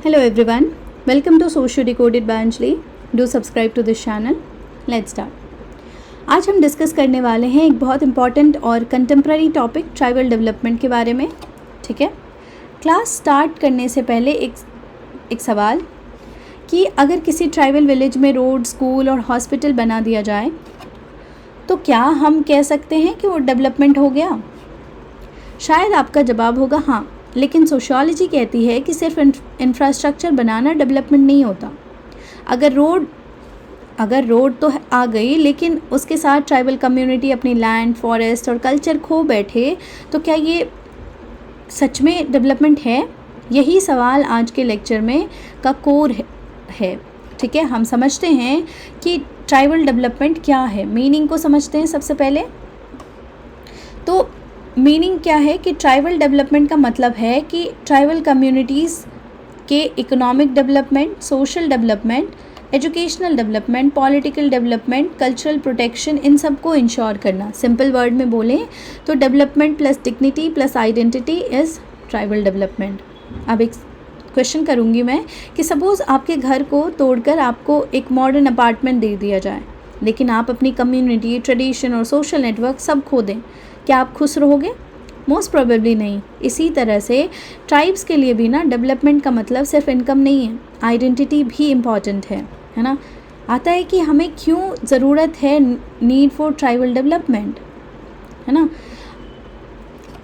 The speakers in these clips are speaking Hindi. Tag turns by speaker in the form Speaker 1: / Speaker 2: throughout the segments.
Speaker 1: Hello everyone, welcome to Socio Decoded by Anjali. Do subscribe to this channel. Let's start. आज हम डिस्कस करने वाले हैं एक बहुत इम्पॉर्टेंट और कंटेम्प्रेरी टॉपिक ट्राइबल डेवलपमेंट के बारे में. ठीक है, क्लास स्टार्ट करने से पहले एक सवाल कि अगर किसी ट्राइबल विलेज में रोड, स्कूल और हॉस्पिटल बना दिया जाए तो क्या हम कह सकते हैं कि वो डेवलपमेंट हो गया? शायद आपका जवाब होगा हाँ, लेकिन सोशियोलॉजी कहती है कि सिर्फ इंफ्रास्ट्रक्चर बनाना डेवलपमेंट नहीं होता. अगर रोड तो आ गई लेकिन उसके साथ ट्राइबल कम्युनिटी अपनी लैंड, फॉरेस्ट और कल्चर खो बैठे तो क्या ये सच में डेवलपमेंट है? यही सवाल आज के लेक्चर में का कोर है. ठीक है, हम समझते हैं कि ट्राइबल डेवलपमेंट क्या है. मीनिंग को समझते हैं सबसे पहले. तो मीनिंग क्या है कि ट्राइबल डेवलपमेंट का मतलब है कि ट्राइबल कम्युनिटीज़ के economic development, social development, educational development, political development, cultural protection, इन सब को इंश्योर करना. सिंपल वर्ड में बोलें तो development plus dignity plus identity is tribal development. अब एक क्वेश्चन करूँगी मैं कि सपोज़ आपके घर को तोड़कर आपको एक मॉडर्न अपार्टमेंट दे दिया जाए, लेकिन आप अपनी कम्युनिटी, ट्रेडिशन और सोशल नेटवर्क सब खो दें, क्या आप खुश रहोगे? मोस्ट प्रोबेबली नहीं. इसी तरह से ट्राइब्स के लिए भी ना डेवलपमेंट का मतलब सिर्फ इनकम नहीं है, आइडेंटिटी भी इम्पॉर्टेंट है ना. आता है कि हमें क्यों ज़रूरत है, नीड फॉर ट्राइबल डेवलपमेंट, है ना.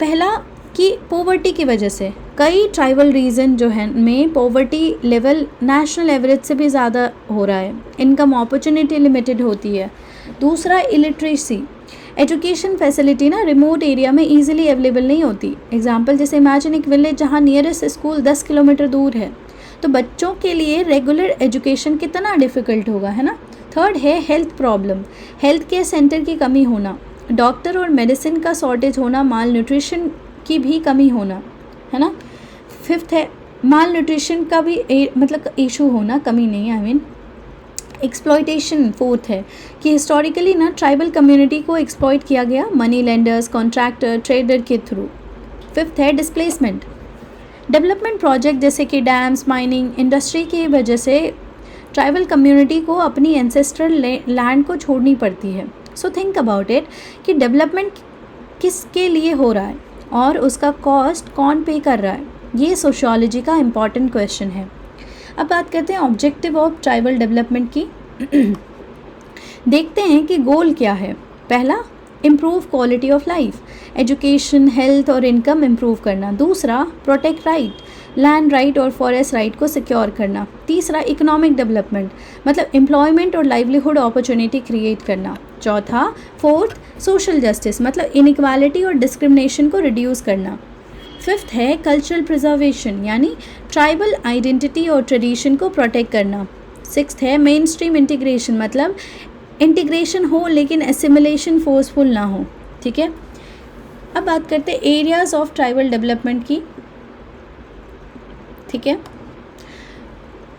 Speaker 1: पहला कि पॉवर्टी की वजह से कई ट्राइबल रीजन जो है में पॉवर्टी लेवल नेशनल एवरेज से भी ज़्यादा हो रहा है. इनकम अपॉर्चुनिटी लिमिटेड होती है. दूसरा, इलिटरेसी, एजुकेशन फैसिलिटी ना रिमोट एरिया में इजीली अवेलेबल नहीं होती. एग्जांपल जैसे इमेजिन एक विलेज जहाँ नियरेस्ट स्कूल 10 किलोमीटर दूर है, तो बच्चों के लिए रेगुलर एजुकेशन कितना डिफ़िकल्ट होगा, है ना. थर्ड है health problem, health care centre की कमी होना, डॉक्टर और मेडिसिन का शॉर्टेज होना, माल न्यूट्रिशन की भी कमी होना, है ना. फिफ्थ है माल न्यूट्रिशन का भी मतलब इशू होना, कमी नहीं, आई मीन एक्सप्लॉयटेशन. फोर्थ है कि हिस्टोरिकली ना ट्राइबल कम्युनिटी को एक्सप्लॉयट किया गया मनी लेंडर्स, कॉन्ट्रैक्टर, ट्रेडर के थ्रू. फिफ्थ है डिस्प्लेसमेंट, डेवलपमेंट प्रोजेक्ट जैसे कि डैम्स, माइनिंग, इंडस्ट्री की वजह से ट्राइबल कम्युनिटी को अपनी एंसेस्ट्रल लैंड को छोड़नी पड़ती है. सो थिंक अबाउट इट कि डेवलपमेंट किसके लिए हो रहा है और उसका कॉस्ट कौन पे कर रहा है. ये सोशियोलॉजी का इम्पॉर्टेंट क्वेश्चन है. अब बात करते हैं ऑब्जेक्टिव ऑफ ट्राइबल डेवलपमेंट की. देखते हैं कि गोल क्या है. पहला, improve quality of life, education, health और इनकम इम्प्रूव करना. दूसरा, प्रोटेक्ट राइट, लैंड राइट और फॉरेस्ट राइट को सिक्योर करना. तीसरा, इकोनॉमिक डेवलपमेंट मतलब एम्प्लॉयमेंट और लाइवलीहुड अपॉर्चुनिटी क्रिएट करना. चौथा, फोर्थ, सोशल जस्टिस मतलब इनइक्वालिटी और डिस्क्रिमिनेशन को रिड्यूस करना. फिफ्थ है कल्चरल प्रिजर्वेशन यानी ट्राइबल आइडेंटिटी और ट्रेडिशन को प्रोटेक्ट करना. सिक्स्थ है मेन स्ट्रीम इंटीग्रेशन मतलब इंटीग्रेशन हो लेकिन एसिमिलेशन फोर्सफुल ना हो. ठीक है, अब बात करते हैं एरियाज ऑफ ट्राइबल डेवलपमेंट की. ठीक है,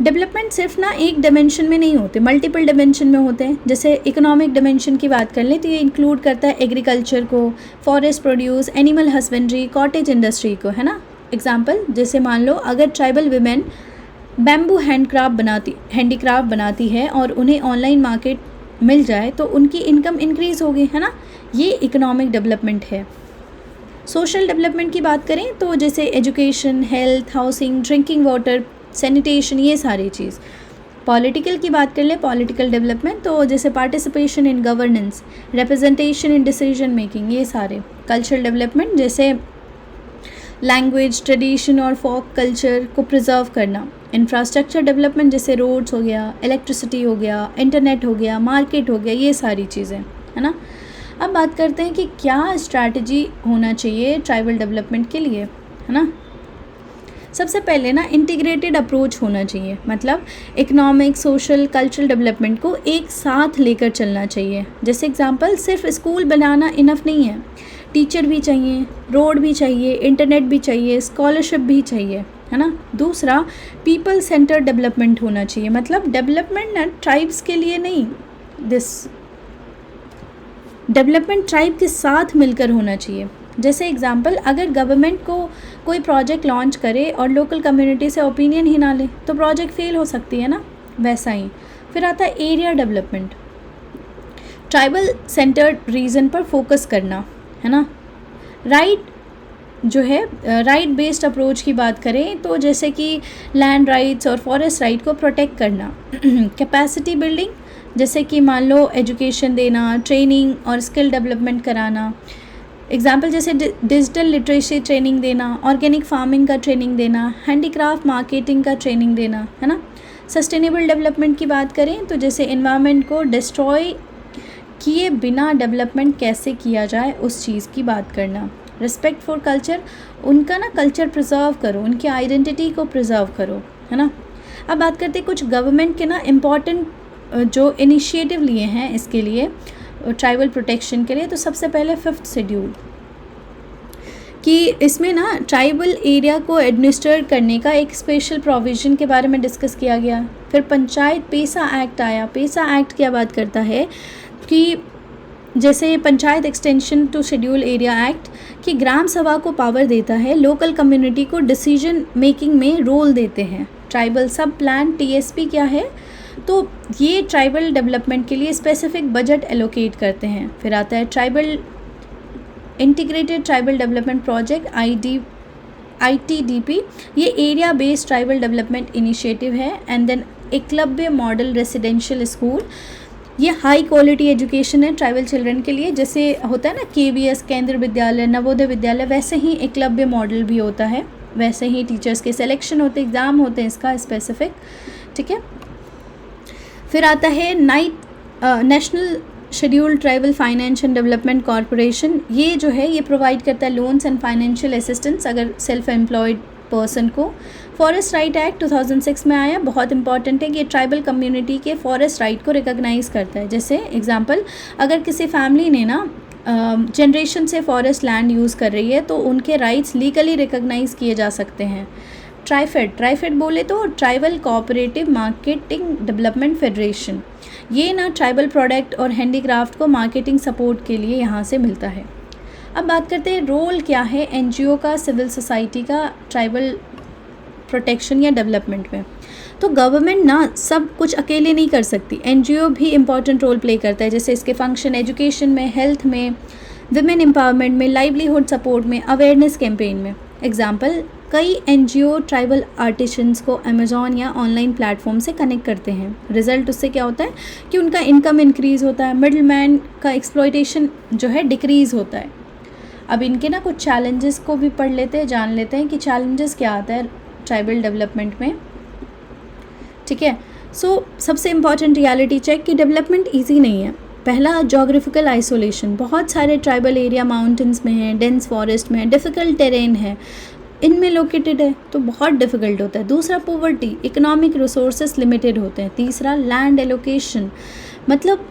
Speaker 1: डेवलपमेंट सिर्फ ना एक डिमेंशन में नहीं होते, मल्टीपल डिमेंशन में होते हैं. जैसे इकोनॉमिक डिमेंशन की बात कर लें तो ये इंक्लूड करता है एग्रीकल्चर को, forest produce, animal husbandry, cottage industry को, है ना. एग्जांपल जैसे मान लो अगर ट्राइबल विमेन बैम्बू हैंडीक्राफ्ट बनाती है और उन्हें ऑनलाइन मार्केट मिल जाए तो उनकी इनकम इंक्रीज होगी, है ना. ये इकोनॉमिक डेवलपमेंट है. सोशल डेवलपमेंट की बात करें तो जैसे education, health, housing, drinking water, sanitation, ये सारी चीज़. पॉलिटिकल की बात कर ले, पॉलिटिकल डेवलपमेंट तो जैसे participation in governance, representation in decision making, ये सारे. कल्चरल डेवलपमेंट जैसे लैंग्वेज, ट्रेडिशन और फोक कल्चर को प्रिजर्व करना. इंफ्रास्ट्रक्चर डेवलपमेंट जैसे रोड्स हो गया, इलेक्ट्रिसिटी हो गया, इंटरनेट हो गया, मार्केट हो गया, ये सारी चीज़ें, है ना. अब बात करते हैं कि क्या स्ट्रैटेजी होना चाहिए ट्राइबल डेवलपमेंट के लिए, है ना. सबसे पहले ना इंटीग्रेटेड अप्रोच होना चाहिए मतलब इकोनॉमिक, सोशल, कल्चरल डेवलपमेंट को एक साथ लेकर चलना चाहिए. जैसे एग्जांपल सिर्फ स्कूल बनाना इनफ नहीं है, टीचर भी चाहिए, रोड भी चाहिए, इंटरनेट भी चाहिए, स्कॉलरशिप भी चाहिए, है ना. दूसरा, पीपल सेंटर डेवलपमेंट होना चाहिए मतलब डेवलपमेंट ना ट्राइब्स के लिए नहीं, दिस डेवलपमेंट ट्राइब के साथ मिलकर होना चाहिए. जैसे एग्जांपल, अगर गवर्नमेंट को कोई प्रोजेक्ट लॉन्च करे और लोकल कम्युनिटी से ओपिनियन ही ना ले तो प्रोजेक्ट फेल हो सकती है ना, वैसा ही। फिर आता है area development, tribal centered region पर फोकस करना, है ना। राइट बेस्ड अप्रोच की बात करें तो जैसे कि लैंड राइट्स और फॉरेस्ट राइट को प्रोटेक्ट करना। कैपेसिटी बिल्डिंग, जैसे कि मान लो एजुकेशन देना, ट्रेनिंग और स्किल डेवलपमेंट कराना। एग्जाम्पल जैसे डिजिटल लिटरेसी ट्रेनिंग देना, ऑर्गेनिक फार्मिंग का ट्रेनिंग देना, हैंडीक्राफ्ट मार्केटिंग का ट्रेनिंग देना, है ना। सस्टेनेबल डेवलपमेंट की बात करें तो जैसे एनवायरनमेंट को डिस्ट्रॉय किए बिना डेवलपमेंट कैसे किया जाए उस चीज़ की बात करना। रिस्पेक्ट फॉर कल्चर, उनका ना कल्चर प्रिजर्व करो, उनकी आइडेंटिटी को प्रिजर्व करो, है ना। अब बात करते हैं कुछ गवर्नमेंट के ना इम्पॉर्टेंट जो इनिशिएटिव लिए हैं इसके लिए, ट्राइबल प्रोटेक्शन के लिए। तो सबसे पहले 5th शेड्यूल कि इसमें ना ट्राइबल एरिया को एडमिनिस्टर करने का एक स्पेशल प्रोविज़न के बारे में डिस्कस किया गया। फिर पंचायत पेसा एक्ट आया। पेसा एक्ट क्या बात करता है कि जैसे panchayat extension to schedule area act कि ग्राम सभा को पावर देता है, लोकल कम्युनिटी को डिसीजन मेकिंग में रोल देते हैं। ट्राइबल सब प्लान TSP क्या है, तो ये ट्राइबल डेवलपमेंट के लिए स्पेसिफिक बजट एलोकेट करते हैं। फिर आता है tribal integrated tribal development project ITDP, ये area based tribal development initiative है। And then Eklavya model residential school, ये हाई क्वालिटी एजुकेशन है ट्राइबल चिल्ड्रन के लिए। जैसे होता है ना KVS केंद्र विद्यालय, नवोदय विद्यालय, वैसे ही एकलव्य मॉडल भी होता है, वैसे ही टीचर्स के सिलेक्शन होते, एग्ज़ाम होते हैं इसका स्पेसिफिक, ठीक है। फिर आता है national scheduled tribal finance and development corporation, ये जो है ये प्रोवाइड करता है लोन्स एंड फाइनेंशियल असिस्टेंस अगर सेल्फ एम्प्लॉयड पर्सन को। फॉरेस्ट राइट एक्ट 2006 में आया, बहुत इंपॉर्टेंट है कि ये ट्राइबल कम्युनिटी के फॉरेस्ट राइट को रिकॉग्नाइज़ करता है। जैसे एग्जांपल, अगर किसी फैमिली ने ना जनरेशन से फॉरेस्ट लैंड यूज़ कर रही है तो उनके राइट्स लीगली रिकॉग्नाइज़ किए जा सकते हैं। ट्राइफेड बोले तो tribal cooperative marketing development federation, ये ना ट्राइबल प्रोडक्ट और हैंडीक्राफ्ट को मार्केटिंग सपोर्ट के लिए यहाँ से मिलता है। अब बात करते हैं रोल क्या है NGO का, सिविल सोसाइटी का ट्राइबल प्रोटेक्शन या डेवलपमेंट में। तो गवर्नमेंट ना सब कुछ अकेले नहीं कर सकती, NGO भी इम्पॉर्टेंट रोल प्ले करता है। जैसे इसके फंक्शन एजुकेशन में, हेल्थ में, विमेन एम्पावरमेंट में, लाइवलीहुड सपोर्ट में, अवेयरनेस कैंपेन में। एग्जाम्पल, कई NGO ट्राइबल आर्टिशंस को अमेज़ॉन या ऑनलाइन प्लेटफॉर्म से कनेक्ट करते हैं। रिजल्ट उससे क्या होता है कि उनका इनकम इंक्रीज़ होता है, मिडल मैन का एक्सप्लॉयटेशन जो है डिक्रीज़ होता है। अब इनके ना कुछ चैलेंजेस को भी पढ़ लेते हैं, जान लेते हैं कि चैलेंजेस क्या आता है ट्राइबल डेवलपमेंट में, ठीक है। सबसे इम्पॉर्टेंट रियलिटी चेक कि डेवलपमेंट ईजी नहीं है। पहला, जोग्राफिकल आइसोलेशन, बहुत सारे ट्राइबल एरिया माउंटेन्स में है, डेंस फॉरेस्ट में है, डिफ़िकल्ट टेरेन है, इनमें लोकेटेड है तो बहुत डिफ़िकल्ट होता है। दूसरा, पोवर्टी, इकोनॉमिक रिसोर्सेज लिमिटेड होते हैं। तीसरा, लैंड एलोकेशन, मतलब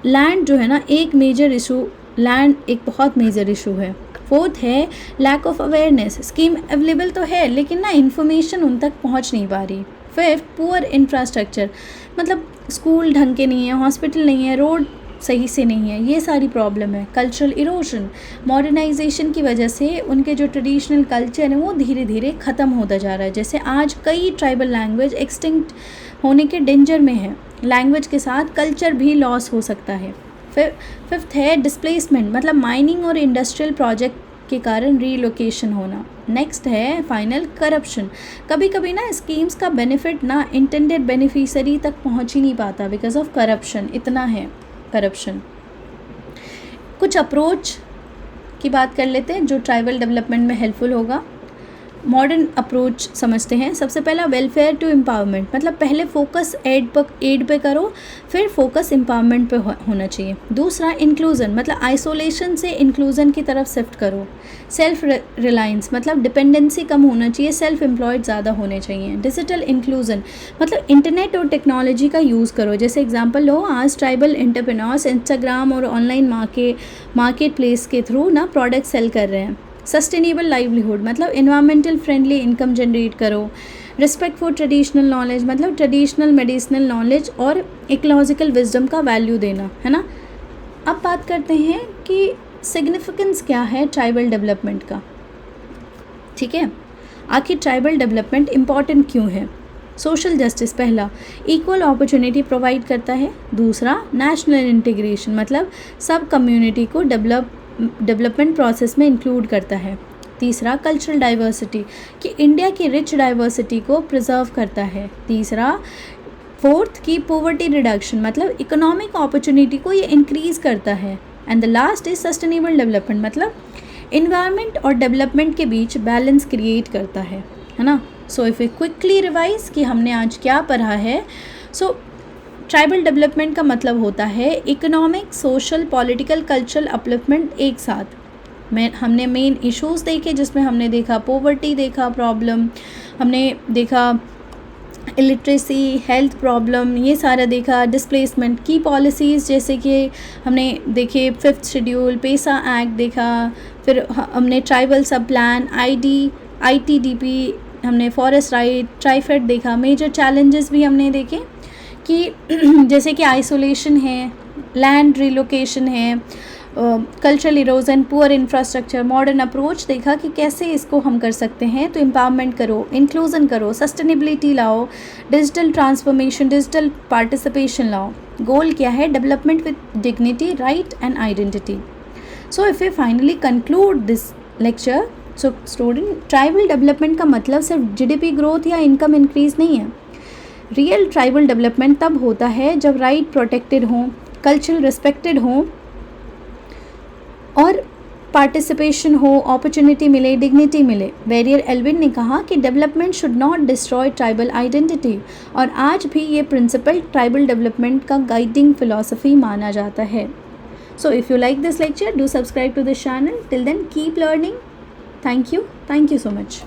Speaker 1: लैंड जो है ना एक मेजर इशू, लैंड एक बहुत मेजर इशू है। फोर्थ है lack of awareness, scheme available तो है लेकिन ना इन्फॉर्मेशन उन तक पहुंच नहीं पा रही। फिफ्थ, पुअर इंफ्रास्ट्रक्चर, मतलब स्कूल ढंग के नहीं है, हॉस्पिटल नहीं है, रोड सही से नहीं है, ये सारी प्रॉब्लम है। कल्चरल इरोजन, मॉडर्नाइजेशन की वजह से उनके जो ट्रेडिशनल कल्चर है वो धीरे धीरे ख़त्म होता जा रहा है। जैसे आज कई ट्राइबल लैंग्वेज एक्सटिंक्ट होने के डेंजर में है, लैंग्वेज के साथ कल्चर भी लॉस हो सकता है। फिफ्थ है डिस्प्लेसमेंट, मतलब माइनिंग और इंडस्ट्रियल प्रोजेक्ट के कारण रीलोकेशन होना। नेक्स्ट है फाइनल करप्शन, कभी कभी ना स्कीम्स का बेनिफिट ना इंटेंडेड बेनिफिशियरी तक पहुंच ही नहीं पाता बिकॉज ऑफ करप्शन, इतना है करप्शन। कुछ अप्रोच की बात कर लेते हैं जो ट्राइबल डेवलपमेंट में हेल्पफुल होगा। मॉडर्न अप्रोच समझते हैं। सबसे पहला वेलफेयर टू एम्पावरमेंट, मतलब पहले फोकस एड पे करो, फिर फोकस एम्पावरमेंट पे होना चाहिए। दूसरा इंक्लूजन, मतलब आइसोलेशन से इंक्लूजन की तरफ शिफ्ट करो। सेल्फ रिलायंस, मतलब डिपेंडेंसी कम होना चाहिए, सेल्फ एम्प्लॉयड ज़्यादा होने चाहिए। डिजिटल इंक्लूजन, मतलब इंटरनेट और टेक्नोलॉजी का यूज़ करो। जैसे एग्जांपल लो, आज ट्राइबल एंटरप्रेन्योर्स इंस्टाग्राम और ऑनलाइन मार्केट प्लेस के थ्रू ना प्रोडक्ट सेल कर रहे हैं। सस्टेनेबल लाइवलीहुड, मतलब इन्वायरमेंटल फ्रेंडली इनकम जनरेट करो। रिस्पेक्ट फॉर ट्रेडिशनल नॉलेज, मतलब ट्रेडिशनल मेडिसिनल नॉलेज और इकोलॉजिकल विजडम का वैल्यू देना, है ना। अब बात करते हैं कि सिग्निफिकेंस क्या है ट्राइबल डेवलपमेंट का, ठीक है। आखिर ट्राइबल डेवलपमेंट इम्पॉर्टेंट क्यों है? सोशल जस्टिस पहला, इक्वल अपॉर्चुनिटी प्रोवाइड करता है। दूसरा, नेशनल इंटीग्रेशन मतलब सब कम्युनिटी को डेवलपमेंट प्रोसेस में इंक्लूड करता है। तीसरा, कल्चरल डाइवर्सिटी कि इंडिया की रिच डाइवर्सिटी को प्रिजर्व करता है। तीसरा, फोर्थ की पॉवर्टी रिडक्शन मतलब इकोनॉमिक अपॉर्चुनिटी को ये इंक्रीज़ करता है। And the last is sustainable development मतलब इन्वायरमेंट और डेवलपमेंट के बीच बैलेंस क्रिएट करता है ना। So if we quickly revise कि हमने आज क्या पढ़ा है, सो ट्राइबल डेवलपमेंट का मतलब होता है economic, social, political, cultural upliftment एक साथ। हमने मेन इश्यूज़ देखे जिसमें हमने देखा पॉवर्टी, देखा प्रॉब्लम, हमने देखा इलिटरेसी, हेल्थ प्रॉब्लम, ये सारा देखा, डिस्प्लेसमेंट की पॉलिसीज़ जैसे कि हमने देखे 5th शेड्यूल, पेसा एक्ट देखा, फिर हमने ट्राइबल सब प्लान, ITDP, हमने फॉरेस्ट राइट, ट्राइफेड देखा। मेजर चैलेंजेस भी हमने देखे कि जैसे कि आइसोलेशन है, लैंड रिलोकेशन है, cultural erosion, poor infrastructure, modern approach देखा कि कैसे इसको हम कर सकते हैं। तो एम्पावरमेंट करो, इंक्लूजन करो, सस्टेनेबिलिटी लाओ, डिजिटल ट्रांसफॉर्मेशन, डिजिटल पार्टिसिपेशन लाओ। गोल क्या है? Development with dignity, right and identity. So if we finally conclude this lecture, so student, tribal development का मतलब सिर्फ GDP ग्रोथ या इनकम इंक्रीज नहीं है। रियल ट्राइबल डेवलपमेंट तब होता है जब राइट प्रोटेक्टेड हों, कल्चरल रिस्पेक्टेड हों और पार्टिसिपेशन हो, अपॉर्चुनिटी मिले, डिग्निटी मिले। बैरियर एल्विन ने कहा कि development should not destroy tribal identity, और आज भी ये प्रिंसिपल ट्राइबल डेवलपमेंट का गाइडिंग फिलॉसफी माना जाता है। So if you like this lecture, do subscribe to this channel. Till then, keep learning. Thank you so much.